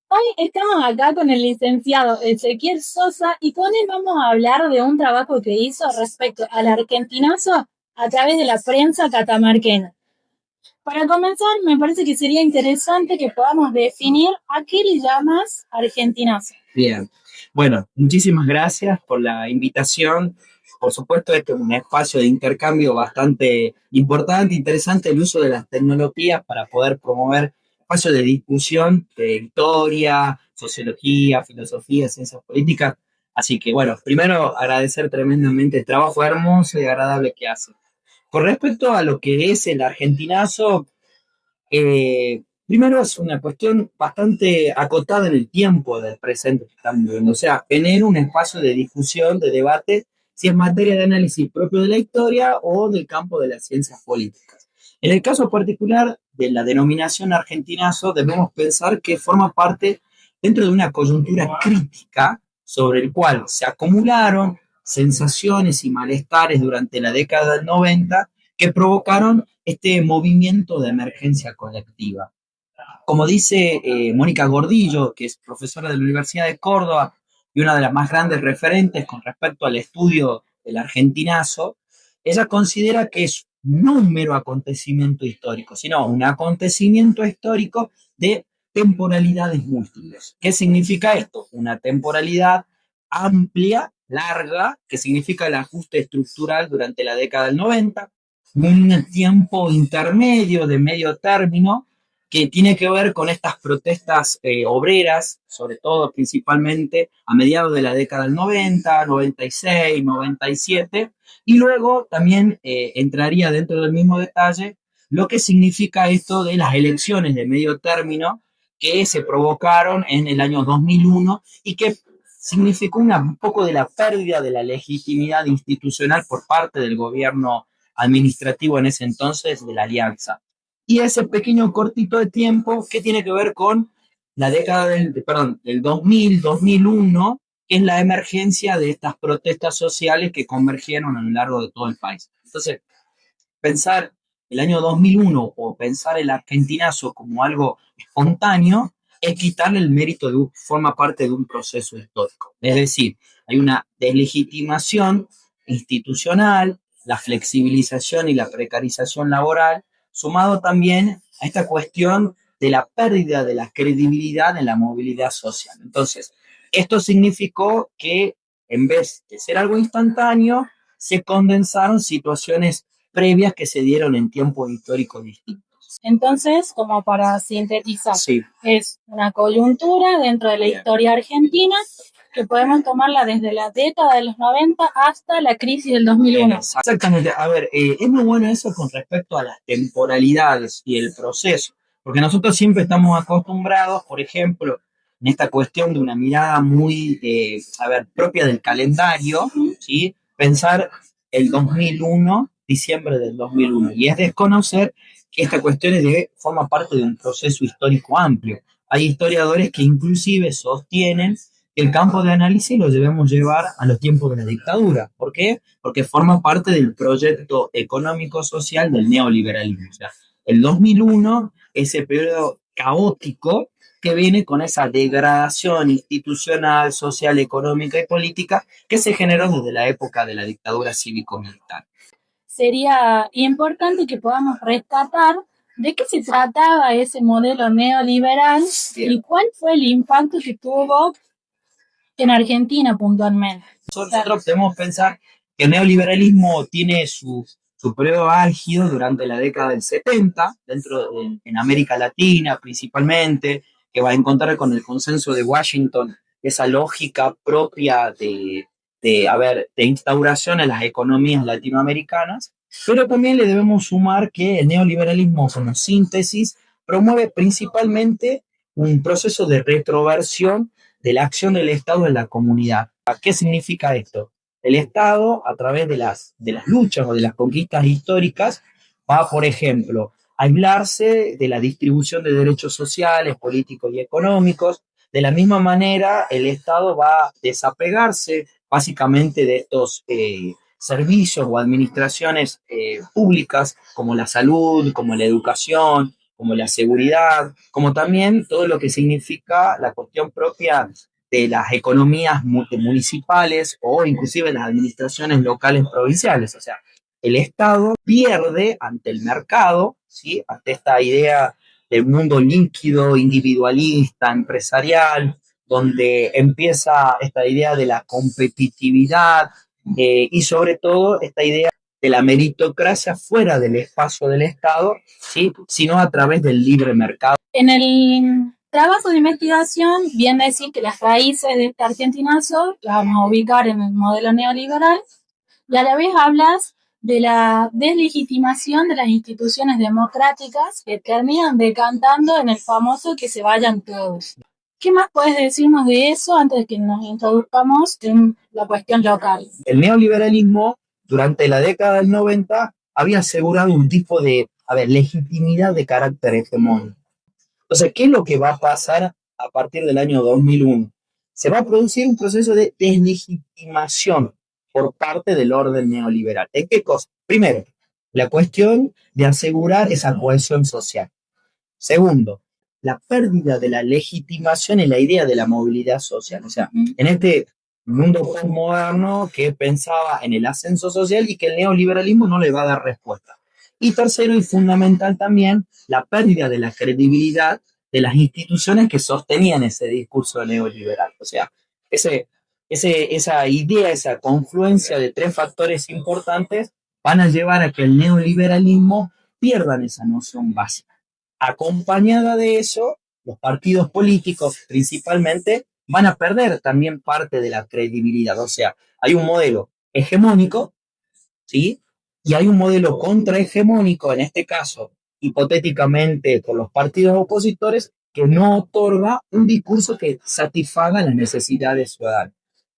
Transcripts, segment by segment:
Hoy estamos acá con el licenciado Ezequiel Sosa y con él vamos a hablar de un trabajo que hizo respecto al argentinazo a través de la prensa catamarqueña. Para comenzar, me parece que sería interesante que podamos definir a qué le llamas argentinazo. Bien, bueno, muchísimas gracias por la invitación. Por supuesto, este es un espacio de intercambio bastante importante, interesante, el uso de las tecnologías para poder promover espacios de discusión de historia, sociología, filosofía, ciencias políticas. Así que, bueno, primero agradecer tremendamente el trabajo hermoso y agradable que hace. Con respecto a lo que es el argentinazo, primero es una cuestión bastante acotada en el tiempo del presente que estamos viviendo. O sea, tener un espacio de discusión, de debate, si es materia de análisis propio de la historia o del campo de las ciencias políticas. En el caso particular de la denominación argentinazo, debemos pensar que forma parte dentro de una coyuntura crítica sobre el cual se acumularon sensaciones y malestares durante la década del 90 que provocaron este movimiento de emergencia colectiva. Como dice Mónica Gordillo, que es profesora de la Universidad de Córdoba y una de las más grandes referentes con respecto al estudio del argentinazo, ella considera que es no un mero acontecimiento histórico, sino un acontecimiento histórico de temporalidades múltiples. ¿Qué significa esto? Una temporalidad amplia, larga, que significa el ajuste estructural durante la década del 90, un tiempo intermedio de medio término que tiene que ver con estas protestas obreras, sobre todo principalmente a mediados de la década del 90, 96, 97, y luego también entraría dentro del mismo detalle lo que significa esto de las elecciones de medio término que se provocaron en el año 2001 y que significó un poco de la pérdida de la legitimidad institucional por parte del gobierno administrativo en ese entonces de la Alianza. Y ese pequeño cortito de tiempo que tiene que ver con la década del 2000, 2001, que es la emergencia de estas protestas sociales que convergieron a lo largo de todo el país. Entonces, pensar el año 2001 o pensar el argentinazo como algo espontáneo es quitarle el mérito forma parte de un proceso histórico. Es decir, hay una deslegitimación institucional, la flexibilización y la precarización laboral, sumado también a esta cuestión de la pérdida de la credibilidad en la movilidad social. Entonces, esto significó que en vez de ser algo instantáneo, se condensaron situaciones previas que se dieron en tiempos históricos distintos. Entonces, como para sintetizar, Sí. es una coyuntura dentro de la historia argentina que podemos tomarla desde la década de los 90 hasta la crisis del 2001. Exactamente. A ver, es muy bueno eso con respecto a las temporalidades y el proceso, porque nosotros siempre estamos acostumbrados, por ejemplo, en esta cuestión de una mirada muy, a ver, propia del calendario, ¿sí? Pensar el 2001, diciembre del 2001, y es desconocer que esta cuestión forma parte de un proceso histórico amplio. Hay historiadores que inclusive sostienen que el campo de análisis lo debemos llevar a los tiempos de la dictadura. ¿Por qué? Porque forma parte del proyecto económico-social del neoliberalismo. O sea, el 2001, ese periodo caótico que viene con esa degradación institucional, social, económica y política que se generó desde la época de la dictadura cívico-militar. Sería importante que podamos rescatar de qué se trataba ese modelo neoliberal. Bien. Y cuál fue el impacto que tuvo en Argentina puntualmente. Nosotros debemos pensar que el neoliberalismo tiene su periodo álgido durante la década del 70, en América Latina principalmente, que va a encontrar con el consenso de Washington esa lógica propia de instauración en las economías latinoamericanas, pero también le debemos sumar que el neoliberalismo como síntesis promueve principalmente un proceso de retroversión de la acción del Estado en la comunidad. ¿Qué significa esto? El Estado, a través de las luchas o de las conquistas históricas, va, por ejemplo, a aislarse de la distribución de derechos sociales, políticos y económicos. De la misma manera, el Estado va a desapegarse básicamente de estos servicios o administraciones públicas como la salud, como la educación, como la seguridad, como también todo lo que significa la cuestión propia de las economías municipales o inclusive las administraciones locales provinciales. O sea, el Estado pierde ante el mercado, ¿sí? Ante esta idea del mundo líquido, individualista, empresarial, donde empieza esta idea de la competitividad y sobre todo esta idea de la meritocracia fuera del espacio del Estado, ¿sí? Sino a través del libre mercado. En el trabajo de investigación, bien decir que las raíces de este argentinazo las vamos a ubicar en el modelo neoliberal y a la vez hablas de la deslegitimación de las instituciones democráticas que terminan decantando en el famoso que se vayan todos. ¿Qué más puedes decirnos de eso antes de que nos introduzcamos en la cuestión local? El neoliberalismo, durante la década del 90, había asegurado un tipo de, legitimidad de carácter hegemónico. Entonces, ¿qué es lo que va a pasar a partir del año 2001? Se va a producir un proceso de deslegitimación por parte del orden neoliberal. ¿En qué cosa? Primero, la cuestión de asegurar esa cohesión social. Segundo, la pérdida de la legitimación en la idea de la movilidad social. O sea, en este mundo postmoderno que pensaba en el ascenso social y que el neoliberalismo no le va a dar respuesta. Y tercero y fundamental también, la pérdida de la credibilidad de las instituciones que sostenían ese discurso neoliberal. O sea, esa idea, esa confluencia de tres factores importantes van a llevar a que el neoliberalismo pierdan esa noción básica. Acompañada de eso, los partidos políticos principalmente van a perder también parte de la credibilidad. O sea, hay un modelo hegemónico, ¿sí? Y hay un modelo contrahegemónico, en este caso, hipotéticamente por los partidos opositores, que no otorga un discurso que satisfaga las necesidades ciudadanas.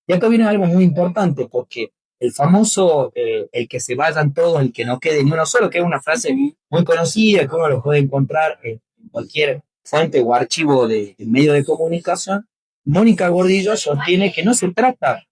Y acá viene algo muy importante, porque el famoso, el que se vayan todos, el que no quede ni uno solo, que es una frase muy conocida, que uno lo puede encontrar en cualquier fuente o archivo de medio de comunicación. Mónica Gordillo sostiene que no se trata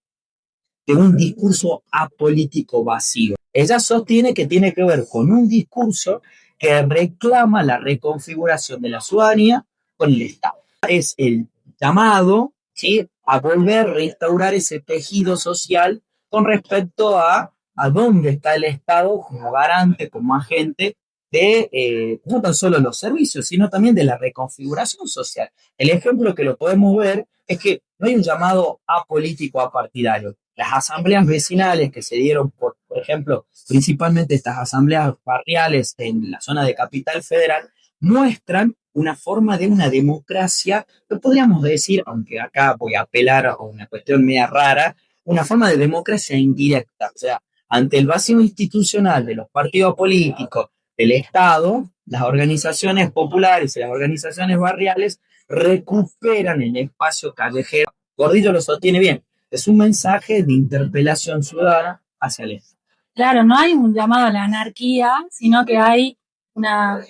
de un discurso apolítico vacío. Ella sostiene que tiene que ver con un discurso que reclama la reconfiguración de la ciudadanía con el Estado. Es el llamado, ¿sí?, a volver a restaurar ese tejido social con respecto a dónde está el Estado como garante, como agente de no tan solo los servicios, sino también de la reconfiguración social. El ejemplo que lo podemos ver es que no hay un llamado apolítico apartidario. Las asambleas vecinales que se dieron, por ejemplo, principalmente estas asambleas barriales en la zona de Capital Federal, muestran una forma de una democracia, que podríamos decir, aunque acá voy a apelar a una cuestión media rara, una forma de democracia indirecta. O sea, ante el vacío institucional de los partidos políticos, del Estado, las organizaciones populares y las organizaciones barriales recuperan el espacio callejero. Gordillo lo sostiene bien. Es un mensaje de interpelación ciudadana hacia el Estado. Claro, no hay un llamado a la anarquía, sino que hay una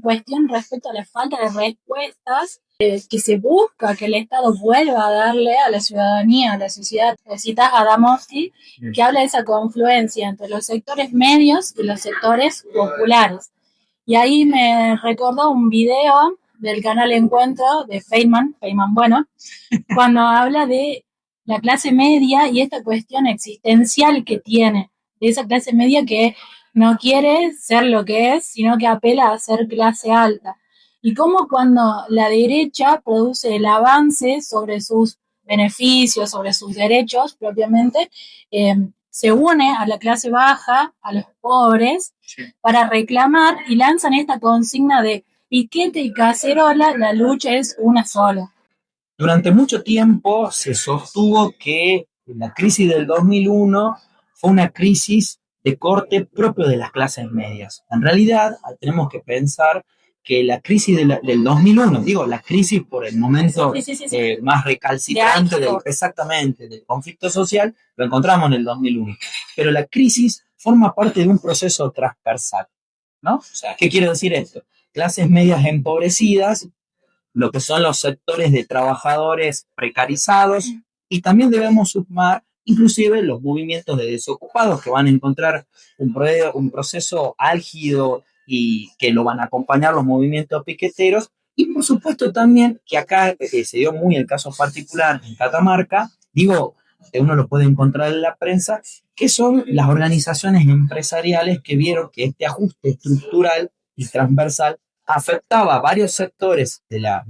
cuestión respecto a la falta de respuestas que se busca que el Estado vuelva a darle a la ciudadanía, a la sociedad. Citas a Adamowski, que habla de esa confluencia entre los sectores medios y los sectores populares. Y ahí me recordó un video del canal Encuentro de Feynman Bueno, cuando habla de la clase media y esta cuestión existencial que tiene, de esa clase media que no quiere ser lo que es, sino que apela a ser clase alta. Y cómo cuando la derecha produce el avance sobre sus beneficios, sobre sus derechos propiamente, se une a la clase baja, a los pobres, para reclamar y lanzan esta consigna de piquete y cacerola, la lucha es una sola. Durante mucho tiempo se sostuvo que la crisis del 2001 fue una crisis de corte propio de las clases medias. En realidad, tenemos que pensar que la crisis del 2001, digo, la crisis por el momento más recalcitrante exactamente del conflicto social, lo encontramos en el 2001. Pero la crisis forma parte de un proceso transversal, ¿no? O sea, ¿qué quiere decir esto? Clases medias empobrecidas, lo que son los sectores de trabajadores precarizados, y también debemos sumar inclusive los movimientos de desocupados que van a encontrar un proceso álgido y que lo van a acompañar los movimientos piqueteros. Y por supuesto también que acá se dio muy el caso particular en Catamarca, digo, uno lo puede encontrar en la prensa, que son las organizaciones empresariales que vieron que este ajuste estructural y transversal afectaba a varios sectores de la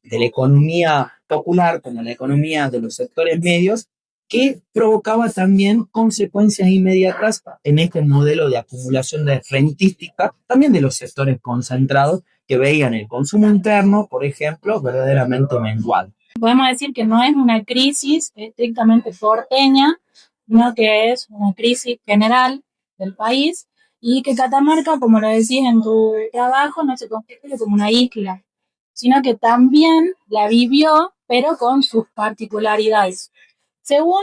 economía popular, como la economía de los sectores medios, que provocaba también consecuencias inmediatas en este modelo de acumulación de rentística, también de los sectores concentrados que veían el consumo interno, por ejemplo, verdaderamente menguado. Podemos decir que no es una crisis estrictamente porteña, sino que es una crisis general del país y que Catamarca, como lo decís en tu trabajo, no se constituye como una isla, sino que también la vivió, pero con sus particularidades. Según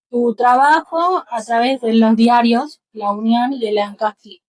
tu trabajo a través de los diarios La Unión y El Ancasti,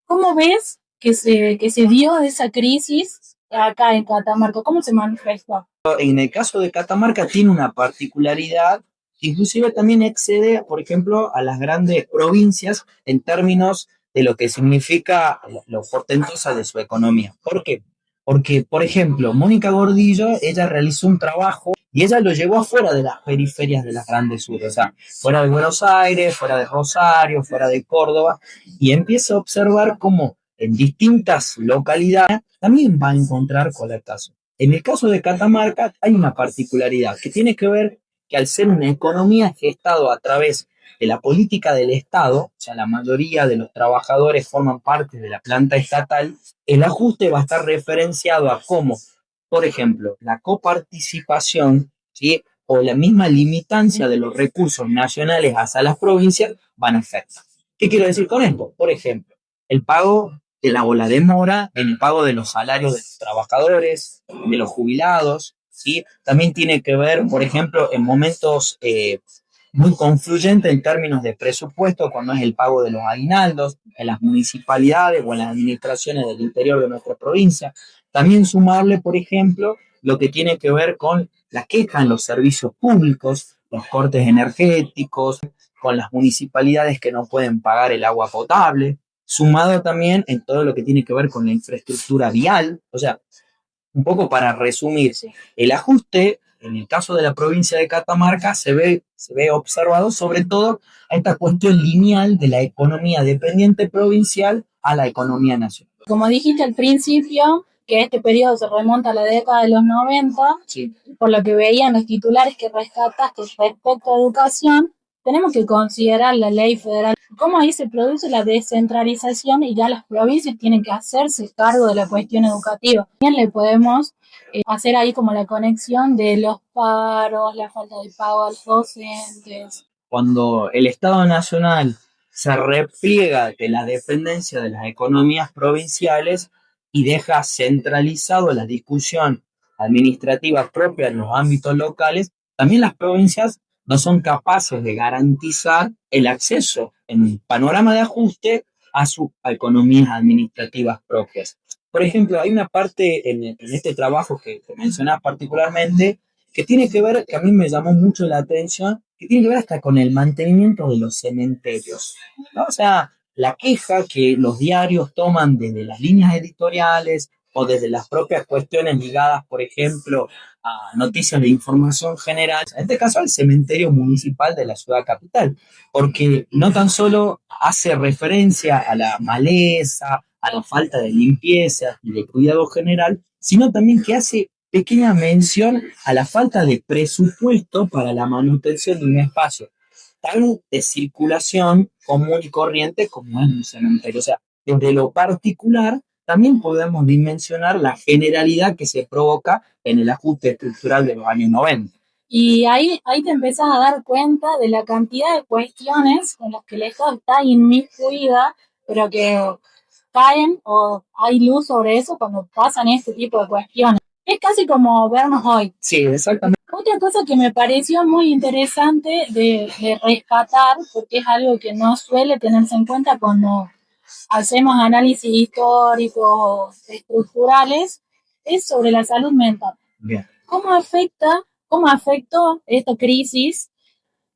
¿cómo ves que se dio esa crisis acá en Catamarca? ¿Cómo se manifestó? En el caso de Catamarca tiene una particularidad que inclusive también excede, por ejemplo, a las grandes provincias en términos de lo que significa lo portentosa de su economía. ¿Por qué? Porque, por ejemplo, Mónica Gordillo, ella realizó un trabajo y ella lo llevó afuera de las periferias de las grandes urbes, o sea, fuera de Buenos Aires, fuera de Rosario, fuera de Córdoba, y empieza a observar cómo en distintas localidades también va a encontrar colectas. En el caso de Catamarca hay una particularidad que tiene que ver que al ser una economía gestada a través de la política del Estado, o sea, la mayoría de los trabajadores forman parte de la planta estatal, el ajuste va a estar referenciado a cómo, por ejemplo, la coparticipación, ¿sí? O la misma limitancia de los recursos nacionales hacia las provincias van a afectar. ¿Qué quiero decir con esto? Por ejemplo, el pago o la demora en el pago de los salarios de los trabajadores, de los jubilados, ¿sí? También tiene que ver, por ejemplo, en momentos muy confluyentes en términos de presupuesto, cuando es el pago de los aguinaldos en las municipalidades o en las administraciones del interior de nuestra provincia. También sumarle, por ejemplo, lo que tiene que ver con la queja en los servicios públicos, los cortes energéticos, con las municipalidades que no pueden pagar el agua potable, sumado también en todo lo que tiene que ver con la infraestructura vial. O sea, un poco para resumir, el ajuste en el caso de la provincia de Catamarca se ve observado sobre todo a esta cuestión lineal de la economía dependiente provincial a la economía nacional. Como dijiste al principio, que este periodo se remonta a la década de los 90, Sí. por lo que veían los titulares que rescataste respecto a educación, tenemos que considerar la ley federal, cómo ahí se produce la descentralización y ya las provincias tienen que hacerse cargo de la cuestión educativa. También le podemos hacer ahí como la conexión de los paros, la falta de pago a los docentes. Cuando el Estado Nacional se repliega de la dependencia de las economías provinciales y deja centralizado la discusión administrativa propia en los ámbitos locales, también las provincias no son capaces de garantizar el acceso en un panorama de ajuste a sus economías administrativas propias. Por ejemplo, hay una parte en este trabajo que mencionas particularmente que tiene que ver, que a mí me llamó mucho la atención, que tiene que ver hasta con el mantenimiento de los cementerios, ¿no? O sea, la queja que los diarios toman desde las líneas editoriales o desde las propias cuestiones ligadas, por ejemplo, a noticias de información general, en este caso al cementerio municipal de la ciudad capital, porque no tan solo hace referencia a la maleza, a la falta de limpieza y de cuidado general, sino también que hace pequeña mención a la falta de presupuesto para la manutención de un espacio tan de circulación común y corriente como es un cementerio. O sea, desde lo particular también podemos dimensionar la generalidad que se provoca en el ajuste estructural de los años 90. Y ahí te empezás a dar cuenta de la cantidad de cuestiones con las que el Estado está inmiscuida, pero que caen o hay luz sobre eso cuando pasan este tipo de cuestiones. Es casi como vernos hoy. Sí, exactamente. Otra cosa que me pareció muy interesante de rescatar, porque es algo que no suele tenerse en cuenta cuando hacemos análisis históricos, estructurales, es sobre la salud mental. Bien. ¿Cómo afectó esta crisis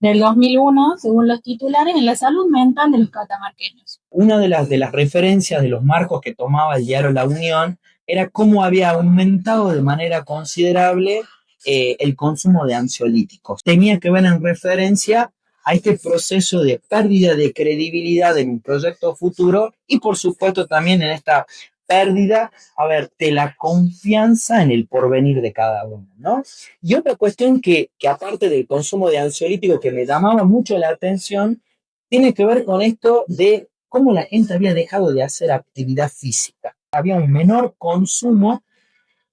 del 2001, según los titulares, en la salud mental de los catamarqueños. Una de las referencias de los marcos que tomaba el diario La Unión era cómo había aumentado de manera considerable el consumo de ansiolíticos. Tenía que ver en referencia a este proceso de pérdida de credibilidad en un proyecto futuro y por supuesto también en esta pérdida, a ver, de la confianza en el porvenir de cada uno, ¿no? Y otra cuestión que aparte del consumo de ansiolíticos que me llamaba mucho la atención, tiene que ver con esto de cómo la gente había dejado de hacer actividad física. Había un menor consumo,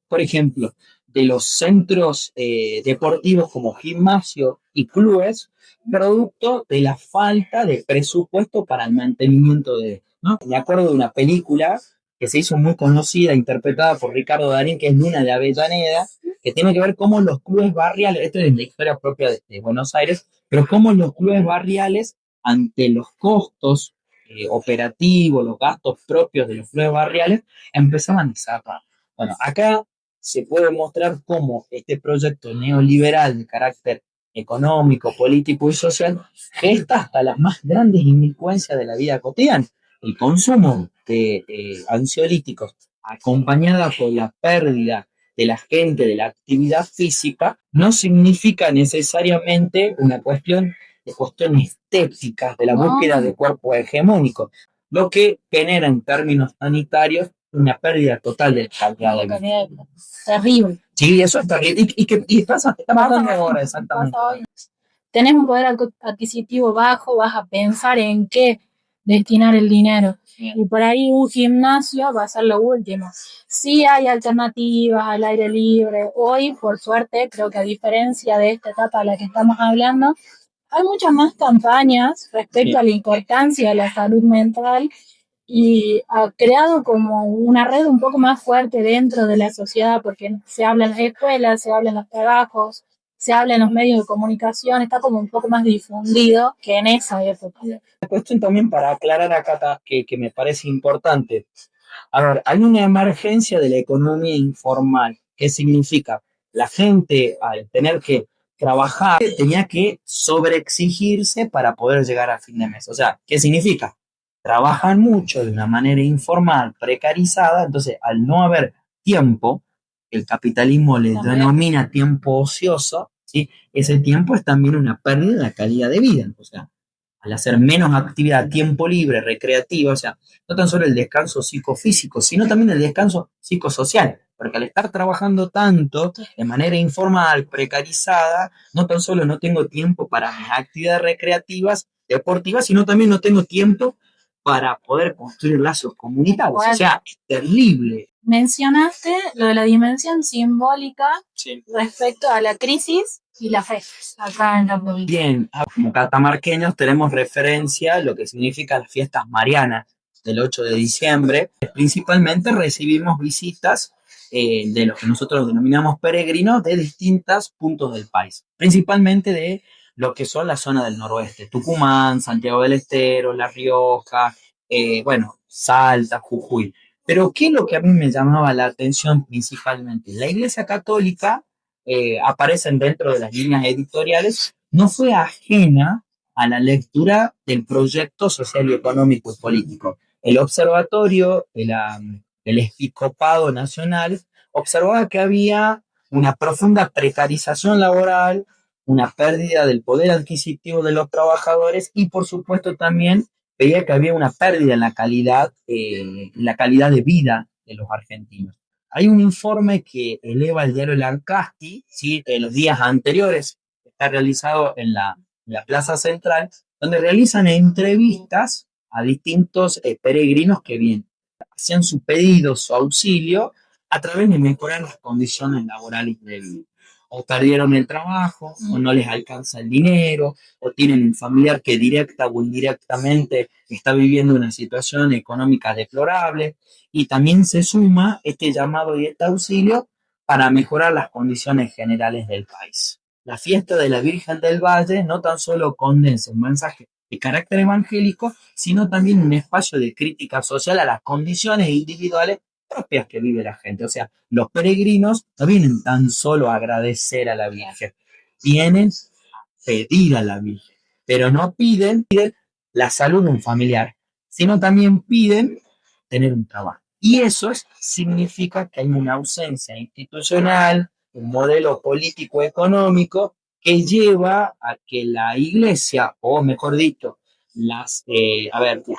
por ejemplo, de los centros deportivos como gimnasio y clubes, producto de la falta de presupuesto para el mantenimiento de, ¿no? Me acuerdo de una película que se hizo muy conocida, interpretada por Ricardo Darín, que es Luna de Avellaneda, que tiene que ver cómo los clubes barriales, esto es la historia propia de Buenos Aires, pero cómo los clubes barriales, ante los costos operativos, los gastos propios de los clubes barriales, empezaban a cerrar. Bueno, acá se puede mostrar cómo este proyecto neoliberal de carácter económico, político y social gesta hasta las más grandes inmiscuencias de la vida cotidiana. El consumo de ansiolíticos acompañada por la pérdida de la gente de la actividad física no significa necesariamente una cuestión de cuestiones estéticas, de la búsqueda de cuerpo hegemónico, lo que genera en términos sanitarios una pérdida total de calidad de vida. Terrible. Sí, eso es terrible. Y pasa, está pasando ahora, exactamente. Tenés un poder adquisitivo bajo, vas a pensar en qué destinar el dinero. Y por ahí un gimnasio va a ser lo último. Sí hay alternativas al aire libre. Hoy, por suerte, creo que a diferencia de esta etapa de la que estamos hablando, hay muchas más campañas respecto a la importancia de la salud mental y ha creado como una red un poco más fuerte dentro de la sociedad porque se habla en las escuelas, se habla en los trabajos, se habla en los medios de comunicación, está como un poco más difundido que en esa época. La cuestión también para aclarar acá que me parece importante. A ver, hay una emergencia de la economía informal. ¿Qué significa? La gente, al tener que trabajar, tenía que sobreexigirse para poder llegar a fin de mes. O sea, ¿qué significa? Trabajan mucho de una manera informal, precarizada, entonces al no haber tiempo, el capitalismo le denomina tiempo ocioso, ¿sí? Ese tiempo es también una pérdida de la calidad de vida. O sea, al hacer menos actividad, tiempo libre, recreativa, o sea, no tan solo el descanso psicofísico, sino también el descanso psicosocial, porque al estar trabajando tanto de manera informal, precarizada, no tan solo no tengo tiempo para mis actividades recreativas, deportivas, sino también no tengo tiempo para poder construir lazos comunitarios. O sea, es terrible. Mencionaste lo de la dimensión simbólica respecto a la crisis y la fe acá en la provincia. Bien, como catamarqueños tenemos referencia a lo que significa las fiestas marianas del 8 de diciembre. Principalmente recibimos visitas de los que nosotros denominamos peregrinos de distintos puntos del país, principalmente de lo que son la zona del noroeste, Tucumán, Santiago del Estero, La Rioja, bueno, Salta, Jujuy. Pero ¿qué es lo que a mí me llamaba la atención principalmente? La Iglesia Católica aparecen dentro de las líneas editoriales, no fue ajena a la lectura del proyecto social y económico y político. El observatorio del Episcopado Nacional observaba que había una profunda precarización laboral, una pérdida del poder adquisitivo de los trabajadores y por supuesto también veía que había una pérdida en la calidad de vida de los argentinos. Hay un informe que eleva el diario Lancasti, ¿sí? De los días anteriores, está realizado en la Plaza Central, donde realizan entrevistas a distintos peregrinos que vienen, hacían su pedido, su auxilio, a través de mejorar las condiciones laborales de vida. O perdieron el trabajo, o no les alcanza el dinero, o tienen un familiar que directa o indirectamente está viviendo una situación económica deplorable, y también se suma este llamado y este auxilio para mejorar las condiciones generales del país. La fiesta de la Virgen del Valle no tan solo condensa un mensaje de carácter evangélico, sino también un espacio de crítica social a las condiciones individuales propias que vive la gente. O sea, los peregrinos no vienen tan solo a agradecer a la Virgen, vienen pedir a la Virgen, pero no piden la salud de un familiar, sino también piden tener un trabajo. Y eso significa que hay una ausencia institucional, un modelo político-económico que lleva a que la iglesia, o mejor dicho, las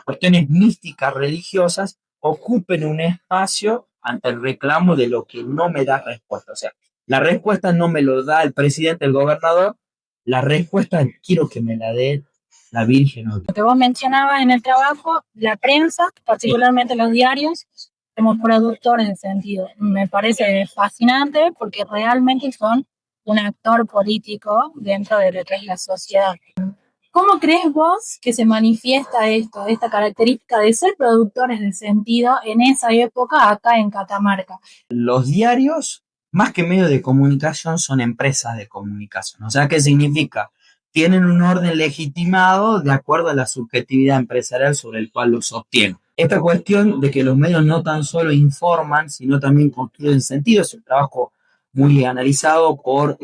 cuestiones místicas religiosas ocupen un espacio ante el reclamo de lo que no me da respuesta. O sea, la respuesta no me lo da el presidente, el gobernador, la respuesta quiero que me la dé la Virgen. Lo que vos mencionabas en el trabajo, la prensa, particularmente los diarios, como productor en ese sentido. Me parece fascinante porque realmente son un actor político dentro de lo que es la sociedad. ¿Cómo crees vos que se manifiesta esto, esta característica de ser productores de sentido en esa época acá en Catamarca? Los diarios, más que medios de comunicación, son empresas de comunicación. O sea, ¿qué significa? Tienen un orden legitimado de acuerdo a la subjetividad empresarial sobre el cual lo sostienen. Esta cuestión de que los medios no tan solo informan, sino también construyen sentido, es un trabajo muy analizado por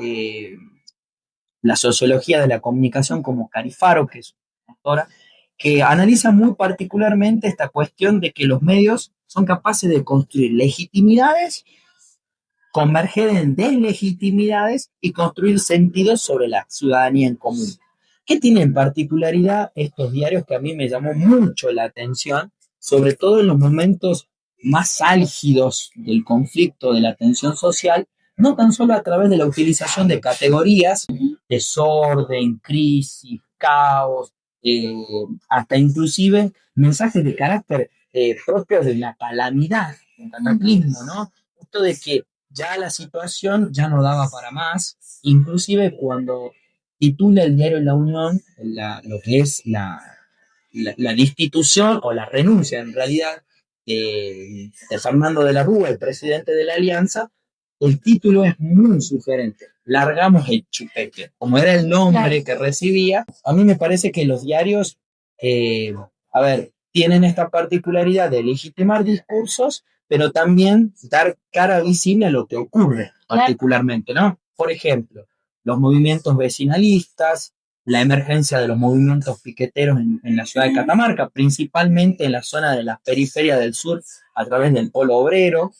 la sociología de la comunicación como Carifaro, que es una autora, que analiza muy particularmente esta cuestión de que los medios son capaces de construir legitimidades, converger en deslegitimidades y construir sentidos sobre la ciudadanía en común. ¿Qué tienen particularidad estos diarios que a mí me llamó mucho la atención, sobre todo en los momentos más álgidos del conflicto, de la tensión social, no tan solo a través de la utilización de categorías, desorden, crisis, caos, hasta inclusive mensajes de carácter propios de una calamidad, un cataclismo, ¿no? Esto de que ya la situación ya no daba para más, inclusive cuando titula el diario La Unión lo que es la destitución o la renuncia en realidad de Fernando de la Rúa, el presidente de la Alianza, el título es muy sugerente. Largamos el chupete. Como era el nombre que recibía, a mí me parece que los diarios, tienen esta particularidad de legitimar discursos, pero también dar cara visible a lo que ocurre particularmente, ¿no? Por ejemplo, los movimientos vecinalistas, la emergencia de los movimientos piqueteros en la ciudad de Catamarca, principalmente en la zona de las periferias del sur, a través del polo obrero.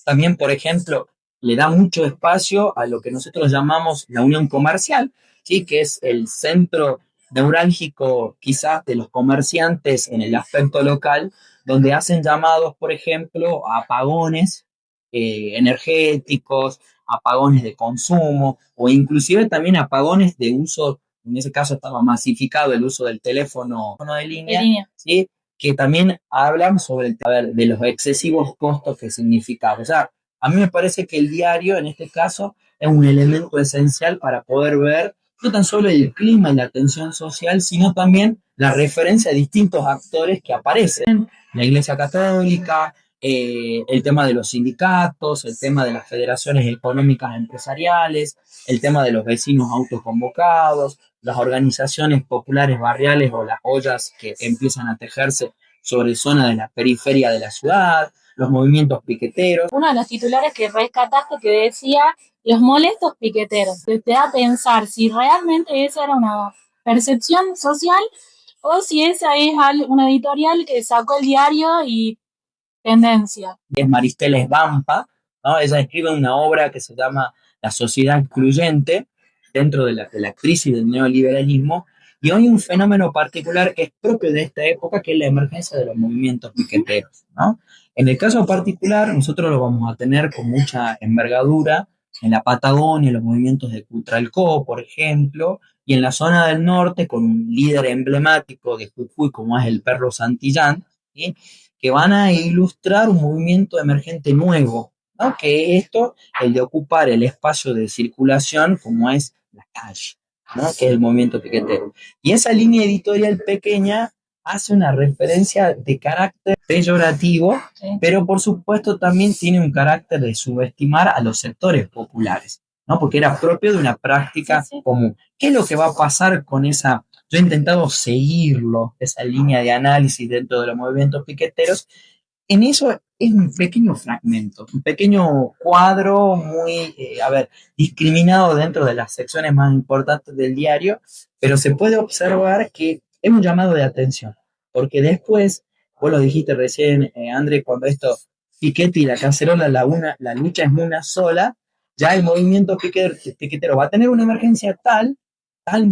También, por ejemplo, le da mucho espacio a lo que nosotros llamamos la unión comercial, ¿sí? Que es el centro neurálgico quizás de los comerciantes en el aspecto local, donde hacen llamados, por ejemplo, a apagones energéticos, apagones de consumo o inclusive también apagones de uso. En ese caso estaba masificado el uso del teléfono de línea, ¿sí? Que también hablan sobre de los excesivos costos que significaba. O sea, a mí me parece que el diario, en este caso, es un elemento esencial para poder ver no tan solo el clima y la tensión social, sino también la referencia a distintos actores que aparecen. La Iglesia Católica, el tema de los sindicatos, el tema de las federaciones económicas empresariales, el tema de los vecinos autoconvocados, las organizaciones populares barriales o las ollas que empiezan a tejerse sobre zonas de la periferia de la ciudad, los movimientos piqueteros. Uno de los titulares que rescataste que decía los molestos piqueteros, que te da a pensar si realmente esa era una percepción social o si esa es una editorial que sacó el diario y tendencia. Es Maristela Esbampa, ¿no? Ella escribe una obra que se llama La sociedad excluyente, dentro de la crisis del neoliberalismo, y hoy un fenómeno particular que es propio de esta época, que es la emergencia de los movimientos piqueteros, ¿no? En el caso particular, nosotros lo vamos a tener con mucha envergadura en la Patagonia, los movimientos de Cutralcó, por ejemplo, y en la zona del norte con un líder emblemático de Jujuy como es el Perro Santillán, ¿sí? Que van a ilustrar un movimiento emergente nuevo, ¿no? Que es esto, el de ocupar el espacio de circulación como es la calle, ¿no? Que es el movimiento piquetero. Y esa línea editorial pequeña hace una referencia de carácter peyorativo, sí, pero por supuesto también tiene un carácter de subestimar a los sectores populares, ¿no? Porque era propio de una práctica común. ¿Qué es lo que va a pasar con esa? Yo he intentado seguirlo, esa línea de análisis dentro de los movimientos piqueteros. En eso es un pequeño fragmento, un pequeño cuadro muy, discriminado dentro de las secciones más importantes del diario, pero se puede observar que es un llamado de atención, porque después, vos lo dijiste recién, André, cuando esto, Piketty y la cacerola, la lucha es una sola, ya el movimiento piquetero va a tener una emergencia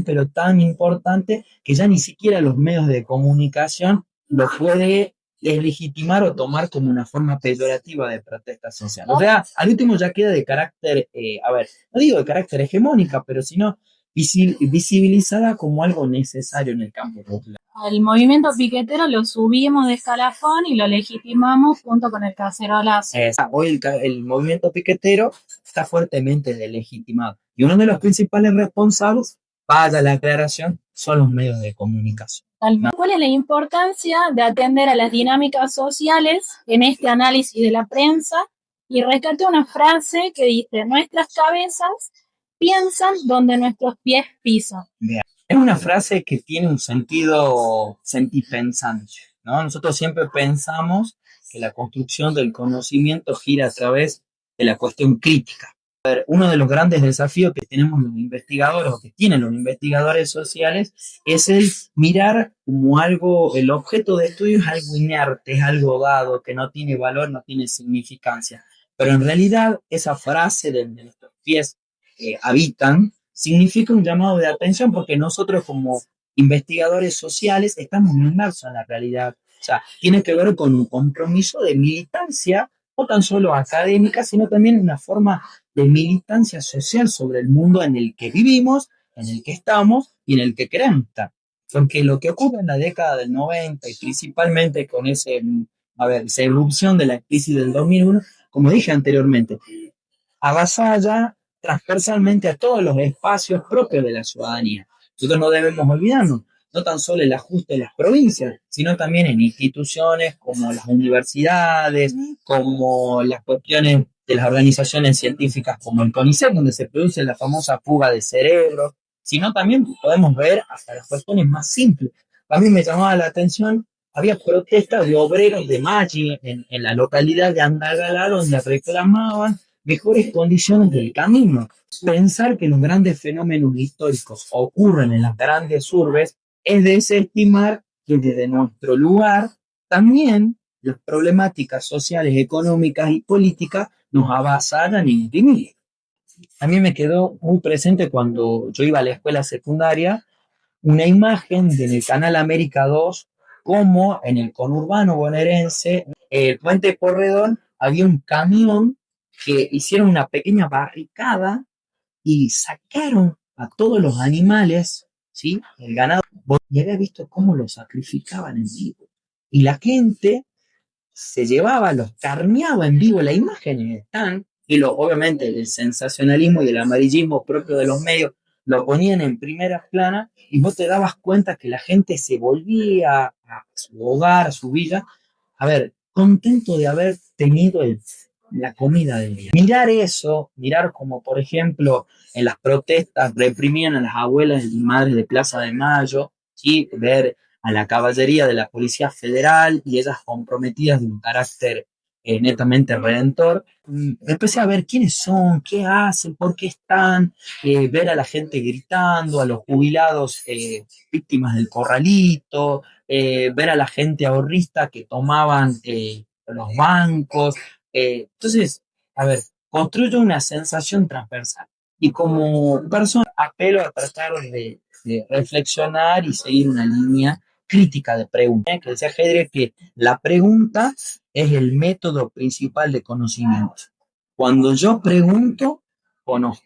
pero tan importante, que ya ni siquiera los medios de comunicación lo puede deslegitimar o tomar como una forma peyorativa de protesta social. O sea, al último ya queda de carácter, no digo de carácter hegemónica, pero sino visibilizada como algo necesario en el campo popular. Al movimiento piquetero lo subimos de escalafón y lo legitimamos junto con el cacerolazo. Hoy el movimiento piquetero está fuertemente delegitimado. Y uno de los principales responsables, vaya la aclaración, son los medios de comunicación. ¿Cuál es la importancia de atender a las dinámicas sociales en este análisis de la prensa? Y rescaté una frase que dice: nuestras cabezas piensan donde nuestros pies pisan. Bien. Es una frase que tiene un sentido sentipensante, ¿no? Nosotros siempre pensamos que la construcción del conocimiento gira a través de la cuestión crítica. Uno de los grandes desafíos que tenemos los investigadores, o que tienen los investigadores sociales, es el mirar como algo, el objeto de estudio es algo inerte, es algo dado, que no tiene valor, no tiene significancia. Pero en realidad esa frase de nuestros pies habitan, significa un llamado de atención, porque nosotros como investigadores sociales estamos inmersos en la realidad. O sea, tiene que ver con un compromiso de militancia, no tan solo académica, sino también una forma de militancia social sobre el mundo en el que vivimos, en el que estamos y en el que queremos estar. Porque lo que ocurre en la década del 90 y principalmente con esa erupción de la crisis del 2001, como dije anteriormente, avasalla transversalmente a todos los espacios propios de la ciudadanía. Nosotros no debemos olvidarnos, no tan solo el ajuste de las provincias, sino también en instituciones como las universidades, como las cuestiones de las organizaciones científicas como el CONICET, donde se produce la famosa fuga de cerebros, sino también podemos ver hasta las cuestiones más simples. A mí me llamaba la atención, había protestas de obreros de Maggi en la localidad de Andagalá, donde reclamaban mejores condiciones del camino. Pensar que los grandes fenómenos históricos ocurren en las grandes urbes es desestimar que desde nuestro lugar también las problemáticas sociales, económicas y políticas nos avasallan y intimidan. A mí me quedó muy presente cuando yo iba a la escuela secundaria una imagen del canal América 2, como en el conurbano bonaerense, el puente Porredón, había un camión que hicieron una pequeña barricada y sacaron a todos los animales, ¿sí? El ganado, y había visto cómo los sacrificaban en vivo. Y la gente se llevaba, los carneaba en vivo, la imagen están, y obviamente el sensacionalismo y el amarillismo propio de los medios lo ponían en primera plana, y vos te dabas cuenta que la gente se volvía a su hogar, a su vida, contento de haber tenido la comida del día. Mirar eso, mirar como por ejemplo en las protestas reprimían a las abuelas y madres de Plaza de Mayo, ¿sí? Ver a la caballería de la Policía Federal y ellas comprometidas de un carácter netamente redentor. Empecé a ver quiénes son, qué hacen, por qué están, ver a la gente gritando, a los jubilados víctimas del corralito, ver a la gente ahorrista que tomaban los bancos. Entonces, construyo una sensación transversal. Y como persona apelo a tratar de reflexionar y seguir una línea crítica de pregunta, que decía Heidegger que la pregunta es el método principal de conocimiento. Cuando yo pregunto, conozco.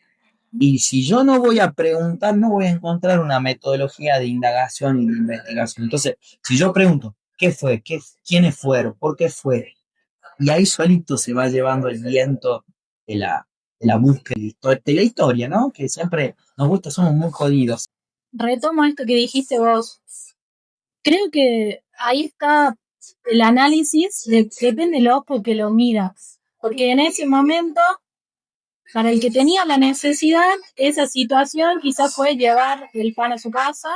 Y si yo no voy a preguntar, no voy a encontrar una metodología de indagación y de investigación. Entonces, si yo pregunto, ¿qué fue? ¿Quiénes fueron? ¿Por qué fue? Y ahí solito se va llevando el viento de la búsqueda de la historia, ¿no? Que siempre nos gusta, somos muy jodidos. Retomo esto que dijiste vos. Creo que ahí está el análisis, depende del ojo que lo mira, porque en ese momento, para el que tenía la necesidad, esa situación quizás fue llevar el pan a su casa,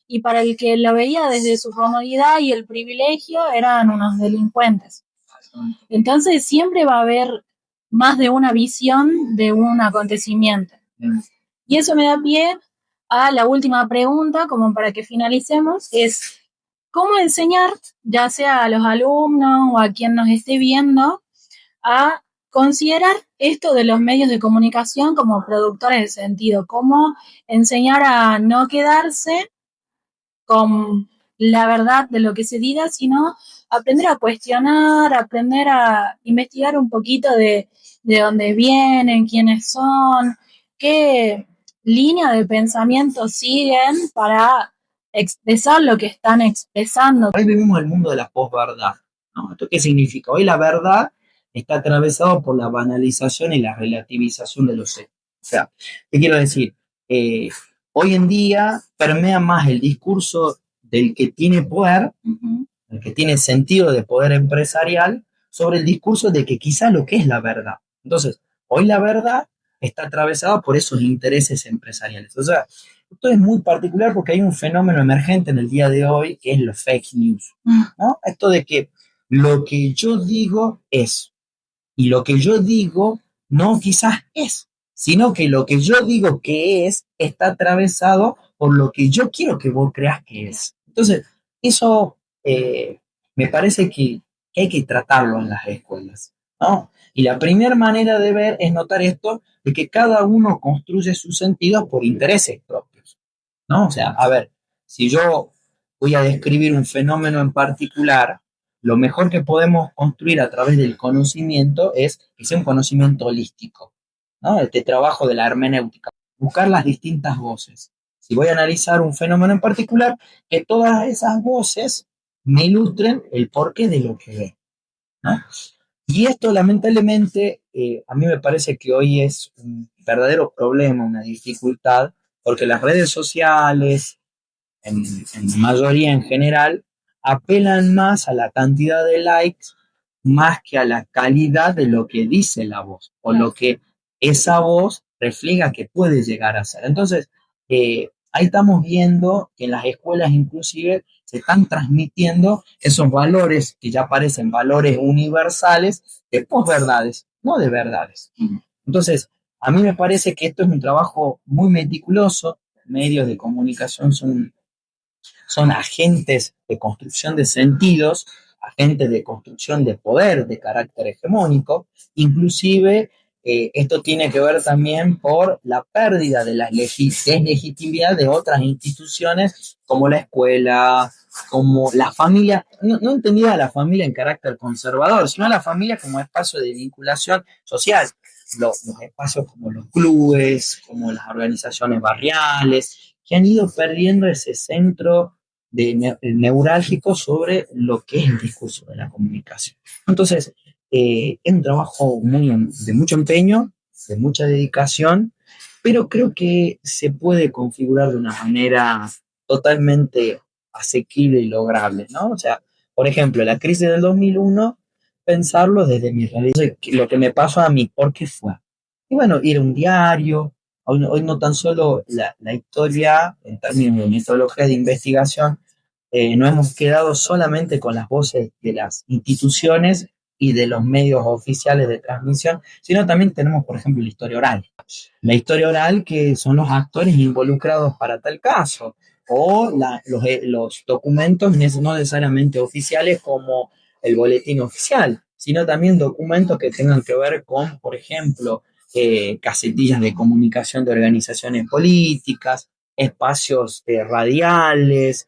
y para el que lo veía desde su comodidad y el privilegio, eran unos delincuentes. Entonces siempre va a haber más de una visión de un acontecimiento. Y eso me da pie a la última pregunta, como para que finalicemos, es cómo enseñar, ya sea a los alumnos o a quien nos esté viendo, a considerar esto de los medios de comunicación como productores de sentido, cómo enseñar a no quedarse con la verdad de lo que se diga, sino aprender a cuestionar, aprender a investigar un poquito de dónde vienen, quiénes son, qué línea de pensamiento siguen para expresar lo que están expresando. Hoy vivimos el mundo de la posverdad, ¿no? ¿Esto qué significa? Hoy la verdad está atravesado por la banalización y la relativización de los hechos. O sea, ¿qué quiero decir? Hoy en día permea más el discurso del que tiene poder, el que tiene sentido de poder empresarial, sobre el discurso de que quizá lo que es la verdad. Entonces, hoy la verdad está atravesada por esos intereses empresariales. O sea, esto es muy particular porque hay un fenómeno emergente en el día de hoy que es los fake news, ¿no? Esto de que lo que yo digo es, y lo que yo digo no quizás es, sino que lo que yo digo que es está atravesado por lo que yo quiero que vos creas que es. Entonces, eso me parece que hay que tratarlo en las escuelas, ¿no? Y la primera manera de ver es notar esto, de que cada uno construye sus sentidos por intereses propios, ¿no? O sea, a ver, si yo voy a describir un fenómeno en particular, lo mejor que podemos construir a través del conocimiento es que sea un conocimiento holístico, ¿no? Este trabajo de la hermenéutica, buscar las distintas voces. Si voy a analizar un fenómeno en particular, que todas esas voces me ilustren el porqué de lo que ve, ¿no? Y esto lamentablemente a mí me parece que hoy es un verdadero problema, una dificultad, porque las redes sociales, en mayoría en general, apelan más a la cantidad de likes más que a la calidad de lo que dice la voz o lo que esa voz refleja que puede llegar a ser. Entonces, ahí estamos viendo que en las escuelas inclusive se están transmitiendo esos valores que ya parecen valores universales de posverdades, no de verdades. Entonces, a mí me parece que esto es un trabajo muy meticuloso. Medios de comunicación son agentes de construcción de sentidos, agentes de construcción de poder de carácter hegemónico, inclusive esto tiene que ver también por la pérdida de la deslegitimidad de otras instituciones como la escuela, como la familia, no entendida la familia en carácter conservador, sino la familia como espacio de vinculación social. Los espacios como los clubes, como las organizaciones barriales, que han ido perdiendo ese centro neurálgico sobre lo que es el discurso de la comunicación. Entonces, es un trabajo de mucho empeño, de mucha dedicación, pero creo que se puede configurar de una manera totalmente asequible y lograble, ¿no? O sea, por ejemplo, la crisis del 2001, pensarlo desde mi realidad, lo que me pasó a mí, ¿por qué fue? Y bueno, ir a un diario, hoy no tan solo la historia en términos de metodología de investigación, no hemos quedado solamente con las voces de las instituciones y de los medios oficiales de transmisión, sino también tenemos, por ejemplo, la historia oral. La historia oral que son los actores involucrados para tal caso, o los documentos no necesariamente oficiales como el boletín oficial, sino también documentos que tengan que ver con, por ejemplo, casetillas de comunicación de organizaciones políticas, espacios radiales,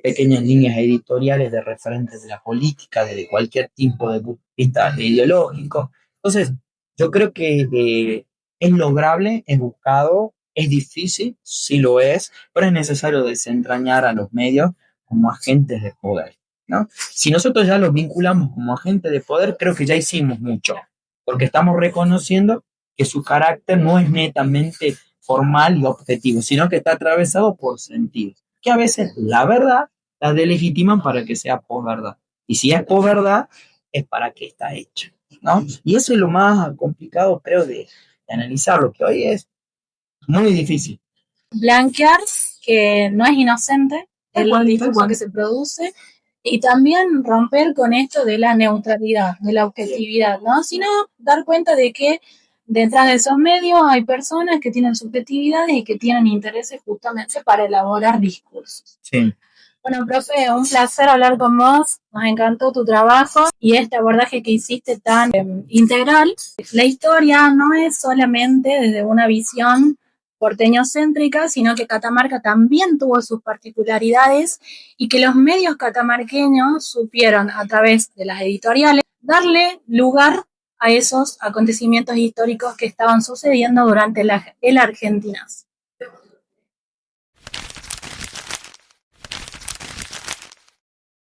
pequeñas líneas editoriales de referentes de la política, de cualquier tipo de punto de vista ideológico. Entonces, yo creo que es lograble, es buscado, es difícil, sí lo es, pero es necesario desentrañar a los medios como agentes de poder, ¿no? Si nosotros ya los vinculamos como agentes de poder, creo que ya hicimos mucho, porque estamos reconociendo que su carácter no es netamente formal y objetivo, sino que está atravesado por sentidos, que a veces la verdad la delegitiman para que sea por verdad. Y si es por verdad, es para que está hecho, ¿no? Y eso es lo más complicado, creo, de analizar, lo que hoy es muy difícil. Blanquear que no es inocente el discurso que se produce Y también romper con esto de la neutralidad, de la objetividad, ¿no? Sino dar cuenta de que detrás de esos medios hay personas que tienen subjetividades y que tienen intereses justamente para elaborar discursos. Sí. Bueno, profe, un placer hablar con vos. Nos encantó tu trabajo y este abordaje que hiciste tan integral. La historia no es solamente desde una visión porteñocéntrica, sino que Catamarca también tuvo sus particularidades y que los medios catamarqueños supieron, a través de las editoriales, darle lugar a esos acontecimientos históricos que estaban sucediendo durante el Argentinas.